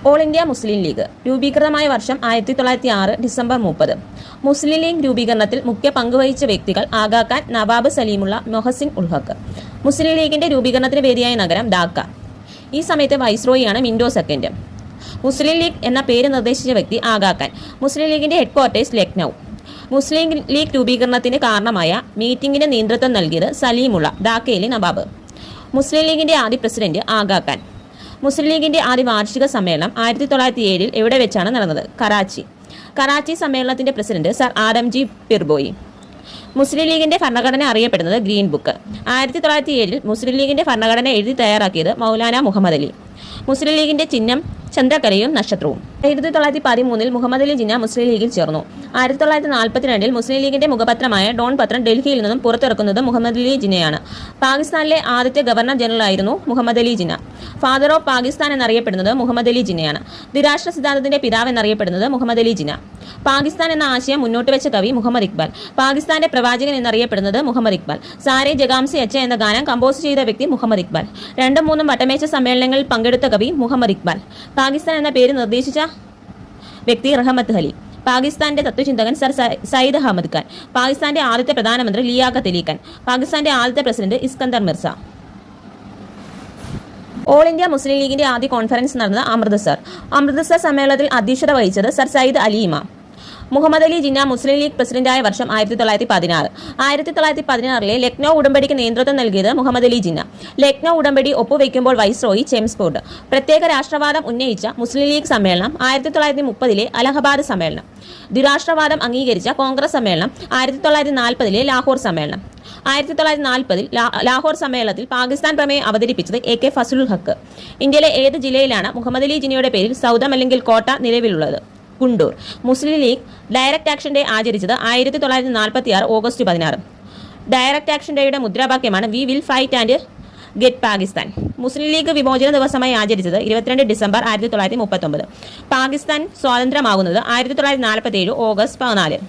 All India Muslim league രൂപീകൃതമായ വർഷം 1906 December 30. മുസ്ലിം league രൂപീകരണത്തിൽ മുഖ്യ പങ്കുവഹിച്ച വ്യക്തികൾ ആഗാഖാൻ, നവാബ് സലീമുള്ള, മൊഹസിൻ ഉൽ ഹഖ്. മുസ്ലിം ലീഗിന്റെ രൂപീകരണത്തിന് വേദിയായ നഗരം ധാക്ക. ഈ സമയത്ത് വൈസ്രോയിയാണ് മിന്റോ സെക്കൻഡ്. മുസ്ലിം ലീഗ് എന്ന പേര് നിർദ്ദേശിച്ച വ്യക്തി ആഗാഖാൻ. മുസ്ലിം ലീഗിന്റെ ഹെഡ്ക്വാർട്ടേഴ്സ് ലക്നൗ. മുസ്ലിം ലീഗ് രൂപീകരണത്തിന് കാരണമായ മീറ്റിംഗിന് നേതൃത്വം നൽകിയത് സലീമുള്ള, ധാക്കയിലെ നവാബ്. മുസ്ലിം ലീഗിന്റെ ആദ്യ പ്രസിഡന്റ് ആഗാഖാൻ. മുസ്ലിം ലീഗിന്റെ ആദ്യ വാർഷിക സമ്മേളനം 1907 എവിടെ വെച്ചാണ് നടന്നത്? കറാച്ചി സമ്മേളനത്തിന്റെ പ്രസിഡന്റ് സർ ആദംജി പിർബോയി. മുസ്ലിം ലീഗിന്റെ ഭരണഘടന അറിയപ്പെടുന്നത് ഗ്രീൻ ബുക്ക്. 1907 മുസ്ലിം ലീഗിന്റെ ഭരണഘടന എഴുതി തയ്യാറാക്കിയത് മൗലാന മുഹമ്മദ് അലി. മുസ്ലിം ലീഗിന്റെ ചിഹ്നം ചന്ദ്രക്കലയും നക്ഷത്രവും. 1913 മുഹമ്മദ് അലി ജിന്ന മുസ്ലിം ലീഗിൽ ചേർന്നു. 1942 മുസ്ലിം ലീഗിന്റെ മുഖപത്രമായ ഡോൺ പത്രം ഡൽഹിയിൽ നിന്നും പുറത്തിറക്കുന്നത് മുഹമ്മദ് അലി ജിന്നയാണ്. പാകിസ്ഥാനിലെ ആദ്യത്തെ ഗവർണർ ജനറൽ ആയിരുന്നു മുഹമ്മദ് അലി ജിന്ന. ഫാദർ ഓഫ് പാകിസ്ഥാൻ എന്നറിയപ്പെടുന്നത് മുഹമ്മദ് അലി ജിന്നയാണ്. ദ്വിരാഷ്ട്ര സിദ്ധാന്തത്തിന്റെ പിതാവ് എന്നറിയപ്പെടുന്നത് മുഹമ്മദ് അലി ജിന്ന. പാകിസ്ഥാൻ എന്ന ആശയം മുന്നോട്ട് വെച്ച കവി മുഹമ്മദ് ഇക്ബാൽ. പാകിസ്ഥാന്റെ പ്രവാചകൻ എന്നറിയപ്പെടുന്നത് മുഹമ്മദ് ഇക്ബാൽ. സാരെ ജഗാംസി അച്ച എന്ന ഗാനം കമ്പോസ് ചെയ്ത വ്യക്തി മുഹമ്മദ് ഇക്ബാൽ. 2-3 വട്ടമേശ സമ്മേളനങ്ങളിൽ പങ്കെടുത്ത കവി മുഹമ്മദ് ഇക്ബാൽ. പാകിസ്ഥാൻ എന്ന പേര് നിർദ്ദേശിച്ച വ്യക്തി റഹ്മത്ത് അലി. പാകിസ്ഥാന്റെ തത്വചിന്തകൻ സർ സയ്യിദ് അഹമ്മദ് ഖാൻ. പാകിസ്ഥാന്റെ ആദ്യത്തെ പ്രധാനമന്ത്രി ലിയാഖത്ത് അലി ഖാൻ. പാകിസ്ഥാന്റെ ആദ്യത്തെ president Iskander Mirza. All India Muslim ലീഗിന്റെ ആദ്യ കോൺഫറൻസ് നടന്നത് അമൃത്സർ സമ്മേളനത്തിൽ അധ്യക്ഷത വഹിച്ചത് സർ സയ്യിദ് അലി ഇമാം. മുഹമ്മദ് അലി ജിന്ന മുസ്ലിം ലീഗ് പ്രസിഡന്റായ വർഷം 1916. 1916 ലക്നൗ ഉടമ്പടിക്ക് നേതൃത്വം നൽകിയത് മുഹമ്മദ് അലി ജിന്ന. ലക്നൗ ഉടമ്പടി ഒപ്പുവെക്കുമ്പോൾ വൈസ്രോയി ചെംസ്ഫോർഡ്. പ്രത്യേക രാഷ്ട്രവാദം ഉന്നയിച്ച മുസ്ലിം ലീഗ് സമ്മേളനം 1930 അലഹബാദ് സമ്മേളനം. ദ്വിരാഷ്ട്രവാദം അംഗീകരിച്ച കോൺഗ്രസ് സമ്മേളനം 1940 ലാഹോർ സമ്മേളനം. 1940 ലാഹോർ സമ്മേളനത്തിൽ പാകിസ്ഥാൻ പ്രമേയം അവതരിപ്പിച്ചത് AK ഫസലുൽ ഹക്ക്. ഇന്ത്യയിലെ ഏത് ജില്ലയിലാണ് മുഹമ്മദ് അലി ജിന്നയുടെ പേരിൽ സൗദം അല്ലെങ്കിൽ കോട്ട നിലവിലുള്ളത്? Kundur. Muslim League direct action day ആചരിച്ചത് 1946 ഓഗസ്റ്റ് 16. ഡയറക്റ്റ് ആക്ഷൻ ഡേയുടെ മുദ്രാവാക്യമാണ് we will fight and get Pakistan. Muslim League വിമോചന ദിവസമായി ആചരിച്ചത് 22 ഡിസംബർ 1939. പാകിസ്ഥാൻ സ്വാതന്ത്ര്യമാകുന്നത് 1947 ഓഗസ്റ്റ് 14.